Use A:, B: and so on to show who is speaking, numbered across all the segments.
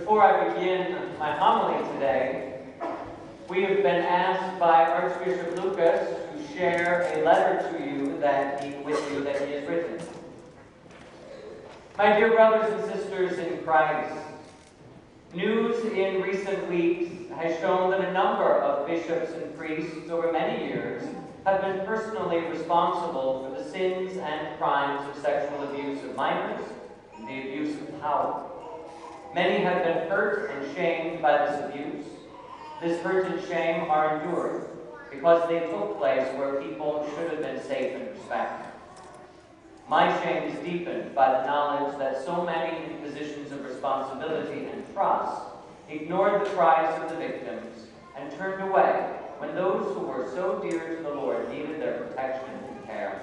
A: Before I begin my homily today, we have been asked by Archbishop Lucas to share a letter to you that he has written. My dear brothers and sisters in Christ, news in recent weeks has shown that a number of bishops and priests over many years have been personally responsible for the sins and crimes of sexual abuse of minors and the abuse of power. Many have been hurt and shamed by this abuse. This hurt and shame are endured because they took place where people should have been safe and respected. My shame is deepened by the knowledge that so many in positions of responsibility and trust ignored the cries of the victims and turned away when those who were so dear to the Lord needed their protection and care.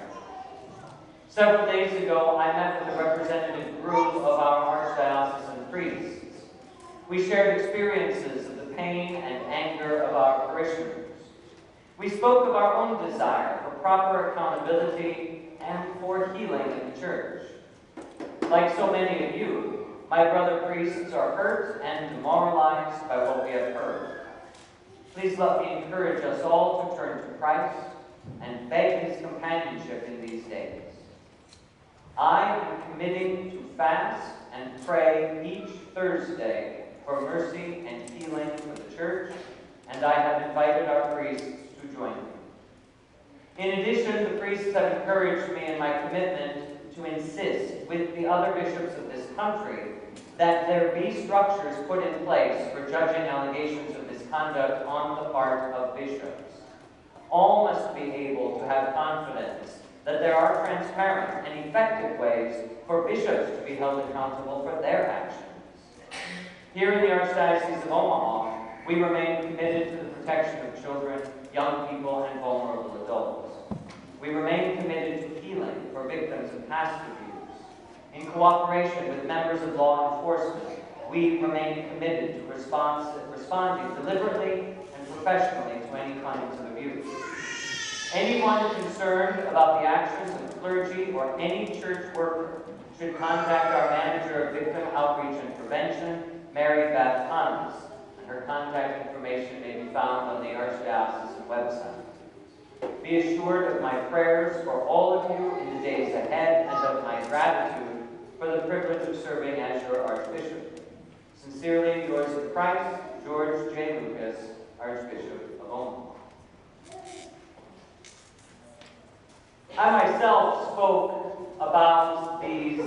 A: Several days ago, I met with a representative group of our archdiocesan priests. We shared experiences of the pain and anger of our parishioners. We spoke of our own desire for proper accountability and for healing in the church. Like so many of you, my brother priests are hurt and demoralized by what we have heard. Please let me encourage us all to turn to Christ and beg his companionship in these days. I am committing to fast and pray each Thursday for mercy and healing for the church, and I have invited our priests to join me. In addition, the priests have encouraged me in my commitment to insist with the other bishops of this country that there be structures put in place for judging allegations of misconduct on the part of bishops. All must be able to have confidence that there are transparent and effective ways for bishops to be held accountable for their actions. Here in the Archdiocese of Omaha, we remain committed to the protection of children, young people, and vulnerable adults. We remain committed to healing for victims of past abuse. In cooperation with members of law enforcement, we remain committed to responding deliberately and professionally to any claims of abuse. Anyone concerned about the actions of clergy or any church worker should contact our manager of victim outreach and prevention, Mary Beth Huns, and her contact information may be found on the Archdiocesan website. Be assured of my prayers for all of you in the days ahead and of my gratitude for the privilege of serving as your Archbishop. Sincerely yours in Christ, George J. Lucas, Archbishop of Omaha. I myself spoke about these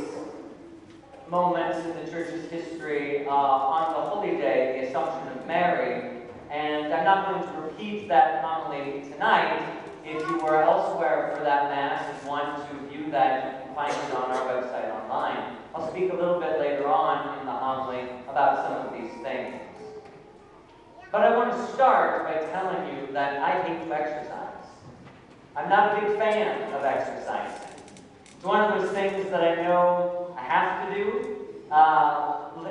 A: moments in the church's history on the Holy Day, the Assumption of Mary, and I'm not going to repeat that homily tonight. If you were elsewhere for that Mass and want to view that, you can find it on our website online. I'll speak a little bit later on in the homily about some of these things. But I want to start by telling you that I hate to exercise. I'm not a big fan of exercising. It's one of those things that I know I have to do.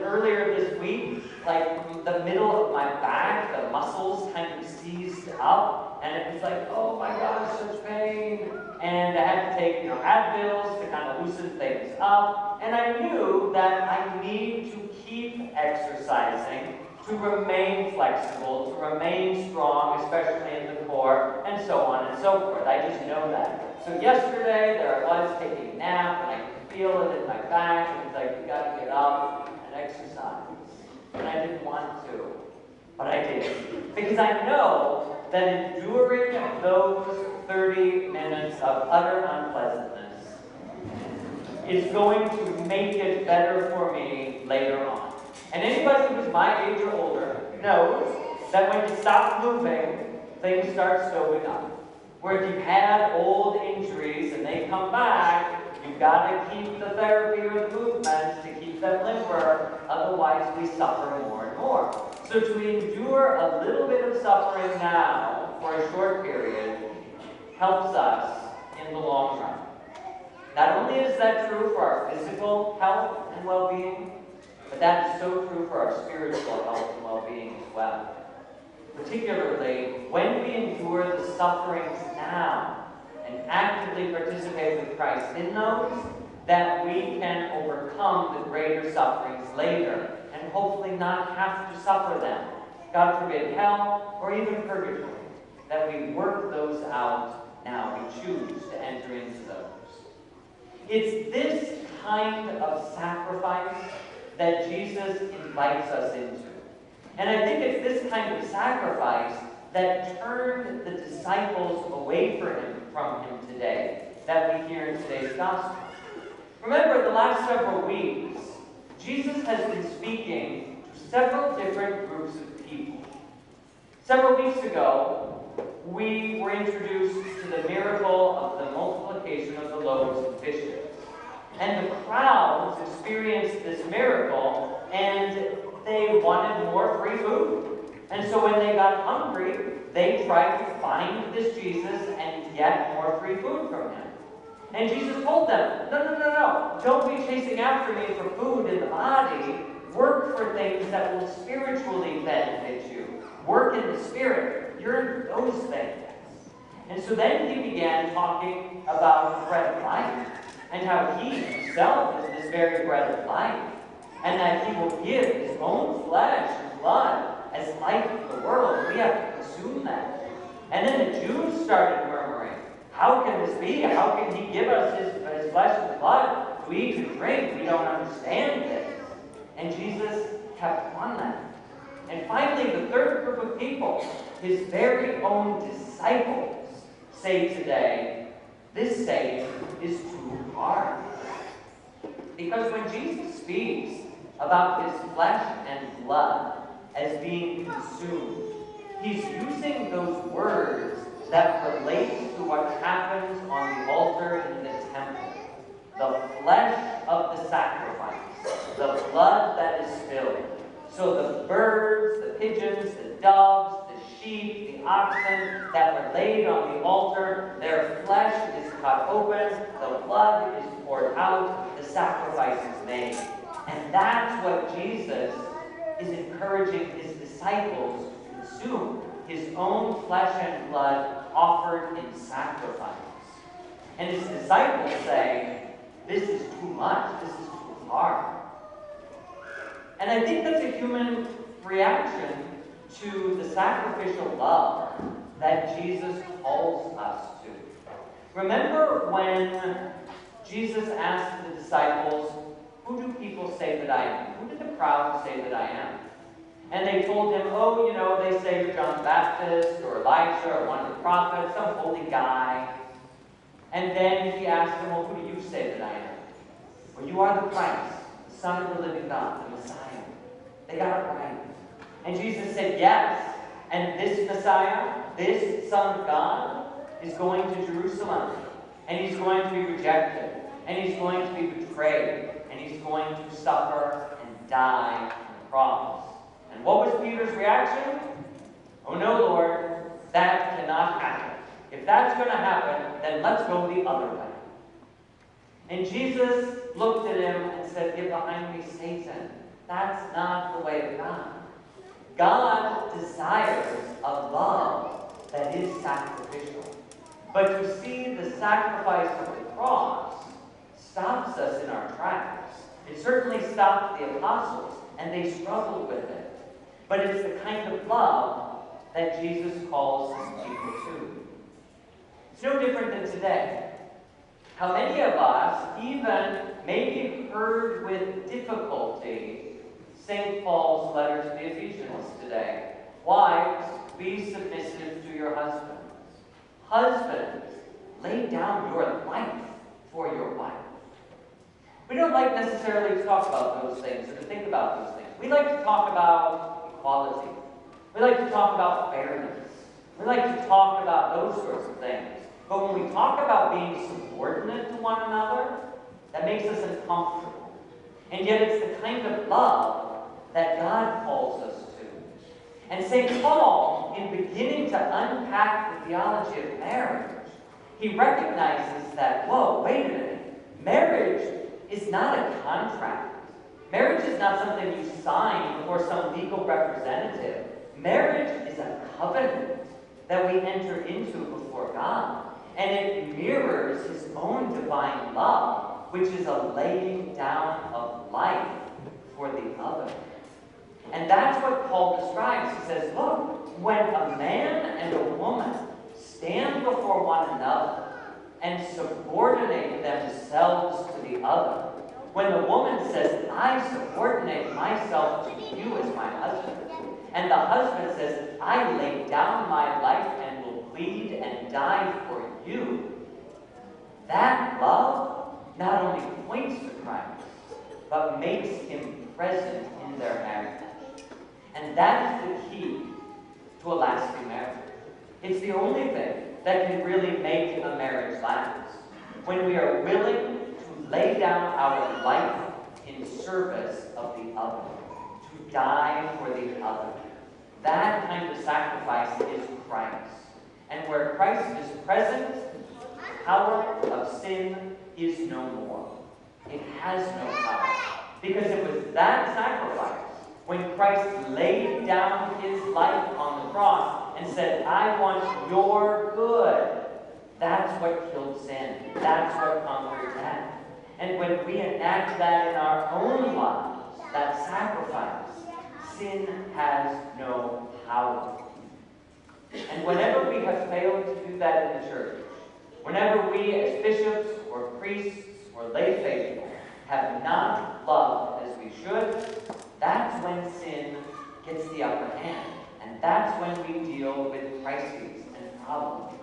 A: Earlier this week, like the middle of my back, the muscles kind of seized up, and it was like, oh my gosh, such pain. And I had to take, Advils to kind of loosen things up. And I knew that I need to keep exercising to remain flexible, to remain strong, especially in the core, and so on and so forth. I just know that. So yesterday, there I was taking a nap, and I could feel it in my back, and it's like, you gotta get up and exercise. And I didn't want to, but I did. Because I know that enduring those 30 minutes of utter unpleasantness is going to make it better for me later on. And anybody who's my age or older knows that when you stop moving, things start stoving up. Where if you've had old injuries and they come back, you've got to keep the therapy or the movement to keep them limber, otherwise we suffer more and more. So to endure a little bit of suffering now for a short period helps us in the long run. Not only is that true for our physical health and well-being, but that is so true for our spiritual health and well-being as well. Particularly when we endure the sufferings now and actively participate with Christ in those, that we can overcome the greater sufferings later and hopefully not have to suffer them. God forbid hell or even purgatory, that we work those out now. We choose to enter into those. It's this kind of sacrifice that Jesus invites us into. And I think it's this kind of sacrifice that turned the disciples away from him today, that we hear in today's gospel. Remember, the last several weeks, Jesus has been speaking to several different groups of people. Several weeks ago, we were introduced to the miracle of the multiplication of the loaves and fishes. And the crowds experienced this miracle, and they wanted more free food. And so when they got hungry, they tried to find this Jesus and get more free food from him. And Jesus told them, no. Don't be chasing after me for food in the body. Work for things that will spiritually benefit you. Work in the spirit. Yearn for those things. And so then he began talking about the bread of life, and how he himself is this very bread of life, and that he will give his own flesh and blood as life to the world. We have to consume that. And then the Jews started murmuring, how can this be? How can he give us his flesh and blood to eat and drink? We don't understand this. And Jesus kept on that. And finally, the third group of people, his very own disciples, say today, this saying is too hard. Because when Jesus speaks about his flesh and blood as being consumed, he's using those words that relate to what happens on the altar in the temple. The flesh of the sacrifice, the blood that is spilled. So the birds, the pigeons, the doves, the sheep, the oxen that were laid on the altar, their flesh is cut open, the blood is poured out, the sacrifice is made. And that's what Jesus is encouraging his disciples to consume, his own flesh and blood offered in sacrifice. And his disciples say, this is too much, this is too hard. And I think that's a human reaction to the sacrificial love that Jesus calls us to. Remember when Jesus asked the disciples, who do people say that I am? Who did the crowd say that I am? And they told him, they say you're John the Baptist, or Elijah, or one of the prophets, some holy guy. And then he asked them, who do you say that I am? Well, you are the Christ, the Son of the living God, the Messiah. They got it right. And Jesus said, yes. And this Messiah, this Son of God, is going to Jerusalem. And he's going to be rejected. And he's going to be betrayed. And he's going to suffer and die on the cross. And what was Peter's reaction? Oh no, Lord, that cannot happen. If that's going to happen, then let's go the other way. And Jesus looked at him and said, get behind me, Satan. That's not the way of God. God desires a love that is sacrificial. But to see the sacrifice of the cross stops us in our tracks. It certainly stopped the apostles, and they struggled with it. But it's the kind of love that Jesus calls his people to. It's no different than today. How many of us even maybe heard with difficulty St. Paul's letter to the Ephesians today? Wives, be submissive to your husbands. Husbands, lay down your life for your wife. We don't like necessarily to talk about those things or to think about those things. We like to talk about equality. We like to talk about fairness. We like to talk about those sorts of things. But when we talk about being subordinate to one another, that makes us uncomfortable. And yet it's the kind of love that God calls us to. And St. Paul, in beginning to unpack the theology of marriage, he recognizes that, whoa, wait a minute. Marriage is not a contract. Marriage is not something you sign before some legal representative. Marriage is a covenant that we enter into before God. And it mirrors his own divine love, which is a laying down of life for the other. And that's what Paul describes. He says, look, when a man and a woman stand before one another and subordinate themselves to the other, when the woman says, I subordinate myself to you as my husband, and the husband says, I lay down my life and will bleed and die for you, that love not only points to Christ, but makes him present in their marriage. And that is the key to a lasting marriage. It's the only thing that can really make a marriage last. When we are willing to lay down our life in service of the other, to die for the other. That kind of sacrifice is Christ. And where Christ is present, the power of sin is no more. It has no power. Because it was that sacrifice, when Christ laid down his life on the cross and said, I want your good, that's what killed sin. That's what conquered death. And when we enact that in our own lives, that sacrifice, sin has no power. And whenever we have failed to do that in the church, whenever we as bishops or priests or lay faithful have not loved as we should, that's when sin gets the upper hand. And that's when we deal with crises and problems.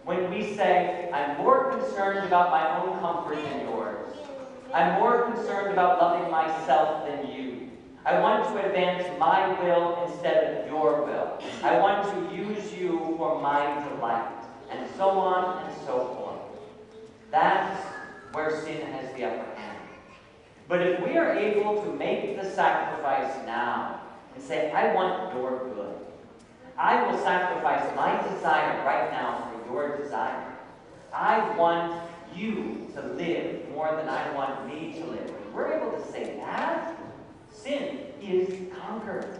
A: When we say, I'm more concerned about my own comfort than yours. I'm more concerned about loving myself than you. I want to advance my will instead of your will. I want to use you for my delight. And so on and so forth. That's where sin has the upper hand. But if we are able to make the sacrifice now and say, I want your good. I will sacrifice my desire right now for your desire. I want you to live more than I want me to live. If we're able to say that, sin is conquered.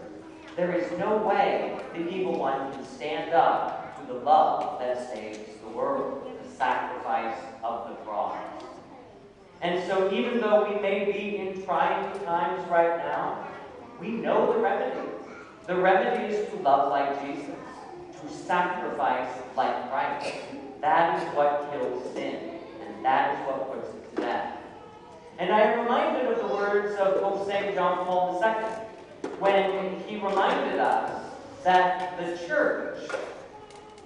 A: There is no way the evil one can stand up to the love that saves the world, the sacrifice of the cross. And so even though we may be in trying times right now, we know the remedy. The remedy is to love like Jesus, to sacrifice like Christ. That is what kills sin, and that is what puts it to death. And I am reminded of the words of Pope St. John Paul II, when he reminded us that the church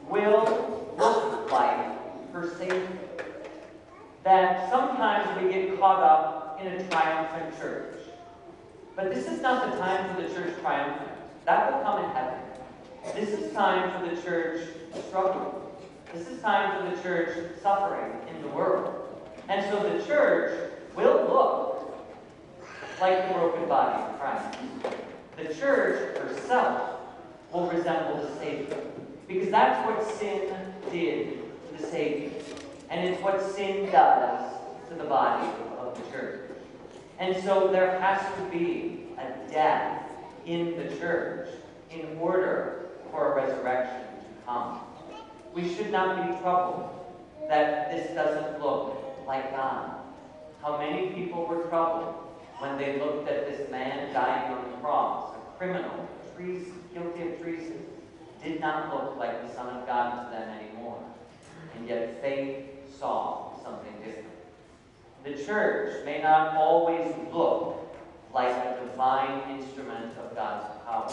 A: will look like her Savior. That sometimes we get caught up in a triumphant church. But this is not the time for the church triumphant. That will come in heaven. This is time for the church struggling. This is time for the church suffering in the world. And so the church will look like the broken body of Christ. The church herself will resemble the Savior. Because that's what sin did to the Savior. And it's what sin does to the body of the church. And so there has to be a death in the church in order for a resurrection to come. We should not be troubled that this doesn't look like God. How many people were troubled when they looked at this man dying on the cross, a criminal, guilty of treason, did not look like the Son of God to them anymore. And yet faith saw something different. The church may not always look like a divine instrument of God's power.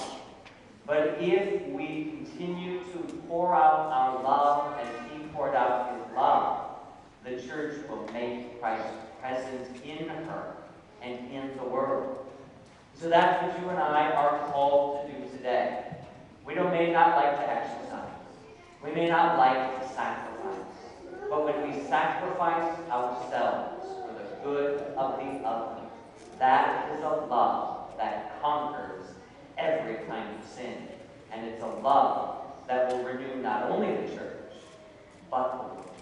A: But if we continue to pour out our love as he poured out his love, the church will make Christ present in her and in the world. So that's what you and I are called to do today. We may not like to exercise. We may not like to sacrifice. But when we sacrifice ourselves for the good of the other, that is a love that conquers every kind of sin. And it's a love that will renew not only the church, but the world.